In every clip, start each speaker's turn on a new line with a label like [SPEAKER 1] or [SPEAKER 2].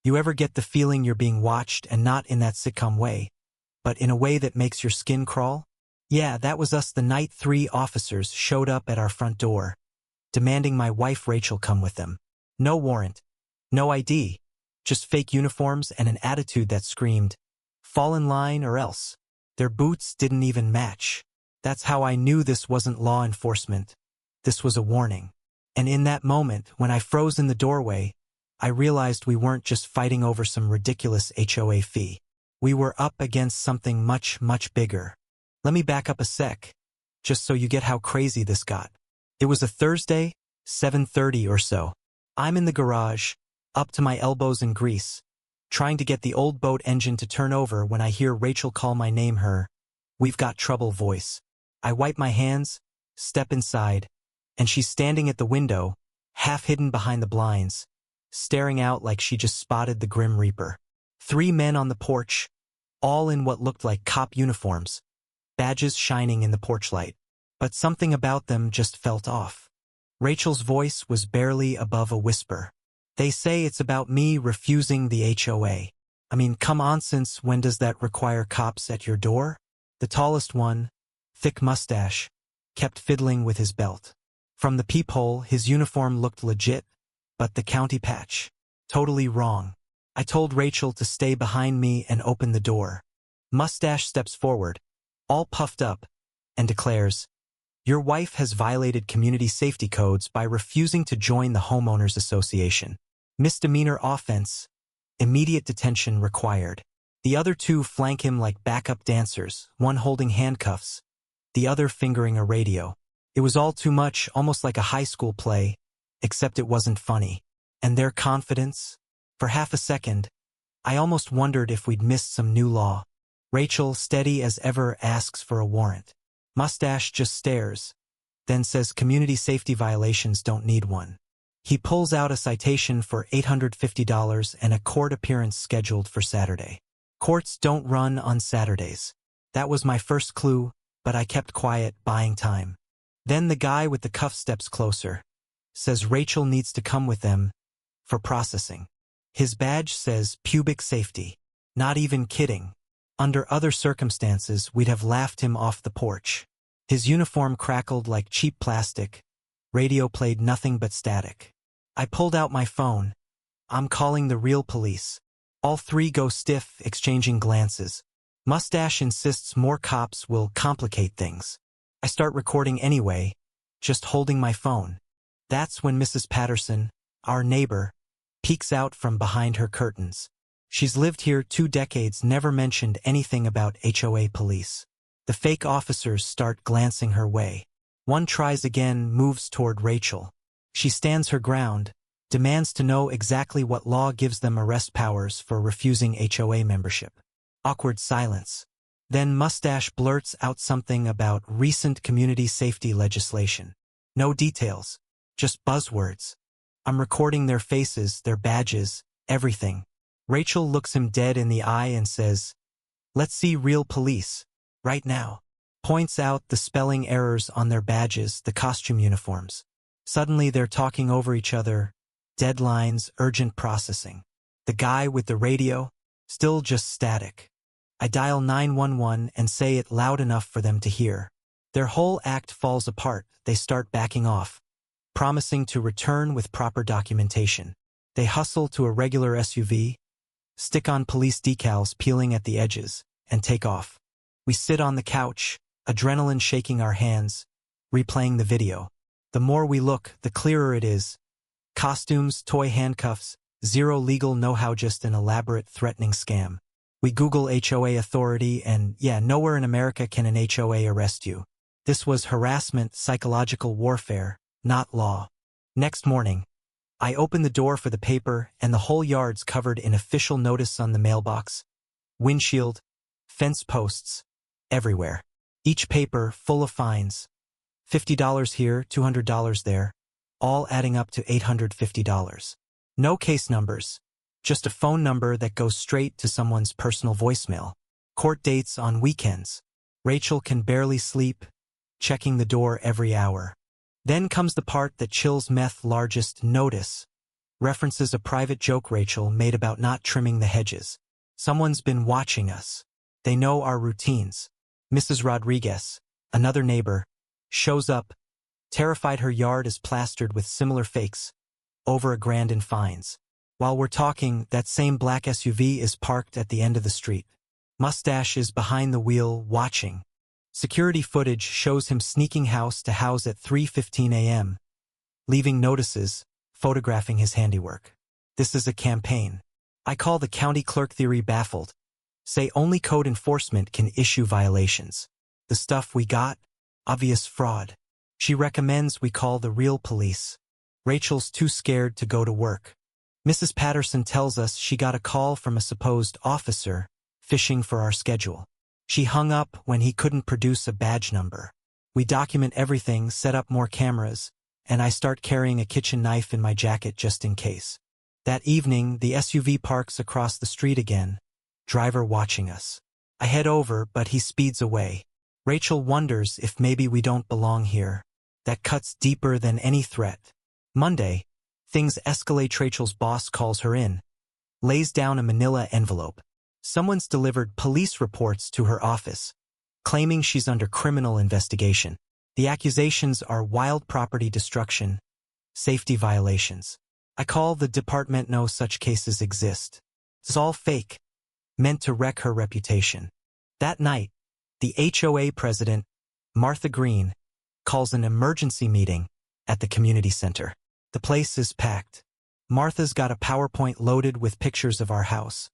[SPEAKER 1] You ever get the feeling you're being watched, and not in that sitcom way, but in a way that makes your skin crawl? Yeah, that was us the night 3 officers showed up at our front door, demanding my wife Rachel come with them. No warrant, no ID, just fake uniforms and an attitude that screamed, "Fall in line or else." Their boots didn't even match. That's how I knew this wasn't law enforcement. This was a warning. And in that moment, when I froze in the doorway, I realized we weren't just fighting over some ridiculous HOA fee. We were up against something much, much bigger. Let me back up a sec, just so you get how crazy this got. It was a Thursday, 7:30 or so. I'm in the garage, up to my elbows in grease, trying to get the old boat engine to turn over when I hear Rachel call my name, her "We've got trouble" voice. I wipe my hands, step inside, and she's standing at the window, half hidden behind the blinds, staring out like she just spotted the Grim Reaper. 3 men on the porch, all in what looked like cop uniforms, badges shining in the porch light. But something about them just felt off. Rachel's voice was barely above a whisper. "They say it's about me refusing the HOA. I mean, come on, since when does that require cops at your door?" The tallest one, thick mustache, kept fiddling with his belt. From the peephole, his uniform looked legit, but the county patch, totally wrong. I told Rachel to stay behind me and open the door. Mustache steps forward, all puffed up, and declares, "Your wife has violated community safety codes by refusing to join the homeowners association. Misdemeanor offense, immediate detention required." The other 2 flank him like backup dancers, one holding handcuffs, the other fingering a radio. It was all too much, almost like a high school play, except it wasn't funny. And their confidence? For half a second, I almost wondered if we'd missed some new law. Rachel, steady as ever, asks for a warrant. Mustache just stares, then says community safety violations don't need one. He pulls out a citation for $850 and a court appearance scheduled for Saturday. Courts don't run on Saturdays. That was my first clue, but I kept quiet, buying time. Then the guy with the cuff steps closer, says Rachel needs to come with them for processing. His badge says pubic safety. Not even kidding. Under other circumstances, we'd have laughed him off the porch. His uniform crackled like cheap plastic. Radio played nothing but static. I pulled out my phone. I'm calling the real police. All 3 go stiff, exchanging glances. Mustache insists more cops will complicate things. I start recording anyway, just holding my phone. That's when Mrs. Patterson, our neighbor, peeks out from behind her curtains. She's lived here 2 decades, never mentioned anything about HOA police. The fake officers start glancing her way. One tries again, moves toward Rachel. She stands her ground, demands to know exactly what law gives them arrest powers for refusing HOA membership. Awkward silence. Then Mustache blurts out something about recent community safety legislation. No details, just buzzwords. I'm recording their faces, their badges, everything. Rachel looks him dead in the eye and says, "Let's see real police, right now." Points out the spelling errors on their badges, the costume uniforms. Suddenly they're talking over each other, deadlines, urgent processing. The guy with the radio, still just static. I dial 911 and say it loud enough for them to hear. Their whole act falls apart. They start backing off, promising to return with proper documentation. They hustle to a regular SUV, stick on police decals peeling at the edges, and take off. We sit on the couch, adrenaline shaking our hands, replaying the video. The more we look, the clearer it is. Costumes, toy handcuffs, zero legal know-how, just an elaborate, threatening scam. We Google HOA authority and, yeah, nowhere in America can an HOA arrest you. This was harassment, psychological warfare, not law. Next morning, I open the door for the paper and the whole yard's covered in official notice on the mailbox. Windshield, fence posts, everywhere. Each paper full of fines. $50 here, $200 there, all adding up to $850. No case numbers, just a phone number that goes straight to someone's personal voicemail. Court dates on weekends. Rachel can barely sleep, checking the door every hour. Then comes the part that chills meth largest: notice. references a private joke Rachel made about not trimming the hedges. Someone's been watching us. They know our routines. Mrs. Rodriguez, another neighbor, shows up, terrified her yard is plastered with similar fakes, over $1,000 in fines. While we're talking, that same black SUV is parked at the end of the street. Mustache is behind the wheel, watching. Security footage shows him sneaking house to house at 3:15 a.m., leaving notices, photographing his handiwork. This is a campaign. I call the county clerk theory baffled. Say only code enforcement can issue violations. The stuff we got? Obvious fraud. She recommends we call the real police. Rachel's too scared to go to work. Mrs. Patterson tells us she got a call from a supposed officer fishing for our schedule. She hung up when he couldn't produce a badge number. We document everything, set up more cameras, and I start carrying a kitchen knife in my jacket just in case. That evening, the SUV parks across the street again, driver watching us. I head over, but he speeds away. Rachel wonders if maybe we don't belong here. That cuts deeper than any threat. Monday, things escalate. Rachel's boss calls her in, lays down a manila envelope. Someone's delivered police reports to her office, claiming she's under criminal investigation. The accusations are wild property destruction, safety violations. I call the department. No such cases exist. It's all fake, meant to wreck her reputation. That night, the HOA president, Martha Green, calls an emergency meeting at the community center. The place is packed. Martha's got a PowerPoint loaded with pictures of our house,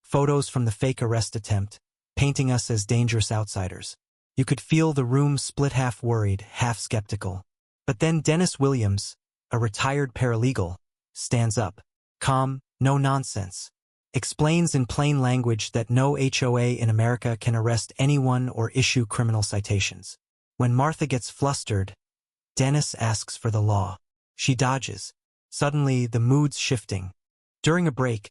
[SPEAKER 1] photos from the fake arrest attempt, painting us as dangerous outsiders. You could feel the room split, half worried, half skeptical. But then Dennis Williams, a retired paralegal, stands up, calm, no nonsense, explains in plain language that no HOA in America can arrest anyone or issue criminal citations. When Martha gets flustered, Dennis asks for the law. She dodges. Suddenly, the mood's shifting. During a break,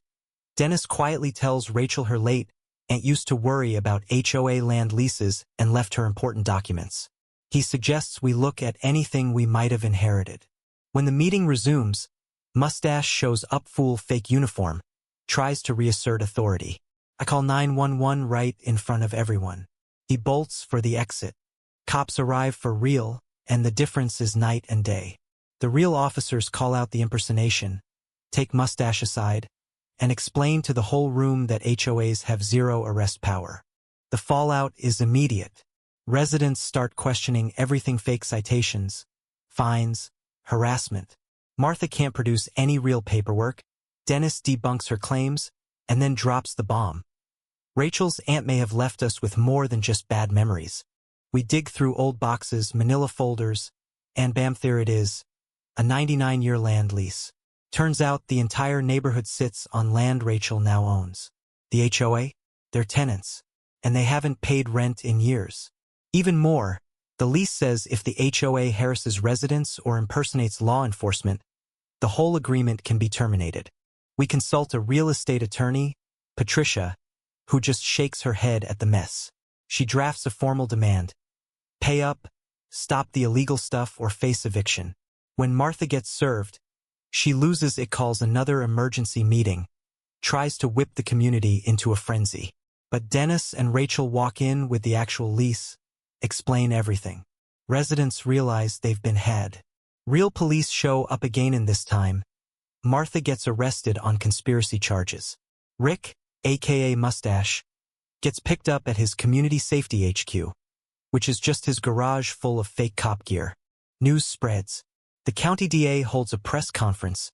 [SPEAKER 1] Dennis quietly tells Rachel her late aunt used to worry about HOA land leases and left her important documents. He suggests we look at anything we might have inherited. When the meeting resumes, Mustache shows up full fake uniform, tries to reassert authority. I call 911 right in front of everyone. He bolts for the exit. Cops arrive for real, and the difference is night and day. The real officers call out the impersonation, take Mustache aside, and explain to the whole room that HOAs have zero arrest power. The fallout is immediate. Residents start questioning everything: fake citations, fines, harassment. Martha can't produce any real paperwork. Dennis debunks her claims, and then drops the bomb. Rachel's aunt may have left us with more than just bad memories. We dig through old boxes, manila folders, and bam, there it is, a 99-year land lease. Turns out the entire neighborhood sits on land Rachel now owns. The HOA? They're tenants, and they haven't paid rent in years. Even more, the lease says if the HOA harasses residents or impersonates law enforcement, the whole agreement can be terminated. We consult a real estate attorney, Patricia, who just shakes her head at the mess. She drafts a formal demand: pay up, stop the illegal stuff, or face eviction. When Martha gets served, she loses it, calls another emergency meeting, tries to whip the community into a frenzy. But Dennis and Rachel walk in with the actual lease, explain everything. Residents realize they've been had. Real police show up again, and this time, Martha gets arrested on conspiracy charges. Rick, aka Mustache, gets picked up at his community safety HQ, which is just his garage full of fake cop gear. News spreads. The county DA holds a press conference,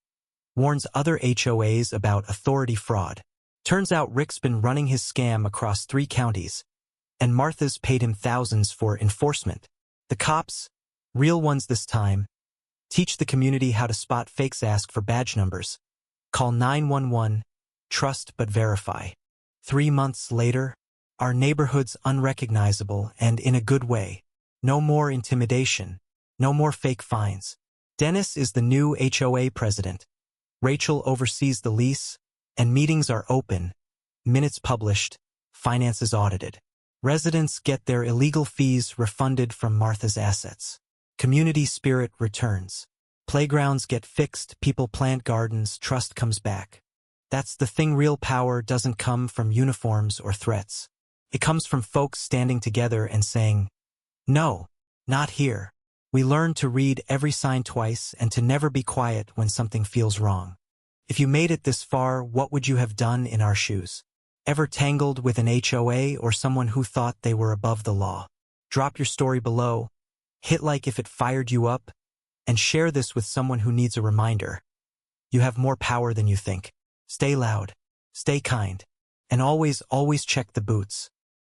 [SPEAKER 1] warns other HOAs about authority fraud. Turns out Rick's been running his scam across 3 counties, and Martha's paid him thousands for enforcement. The cops, real ones this time, teach the community how to spot fakes, ask for badge numbers. Call 911, trust but verify. 3 months later, our neighborhood's unrecognizable, and in a good way. No more intimidation, no more fake fines. Dennis is the new HOA president. Rachel oversees the lease, and meetings are open, minutes published, finances audited. Residents get their illegal fees refunded from Martha's assets. Community spirit returns. Playgrounds get fixed, people plant gardens, trust comes back. That's the thing. Real power doesn't come from uniforms or threats. It comes from folks standing together and saying, "No, not here." We learn to read every sign twice and to never be quiet when something feels wrong. If you made it this far, what would you have done in our shoes? Ever tangled with an HOA or someone who thought they were above the law? Drop your story below, hit like if it fired you up, and share this with someone who needs a reminder. You have more power than you think. Stay loud, stay kind, and always check the boots.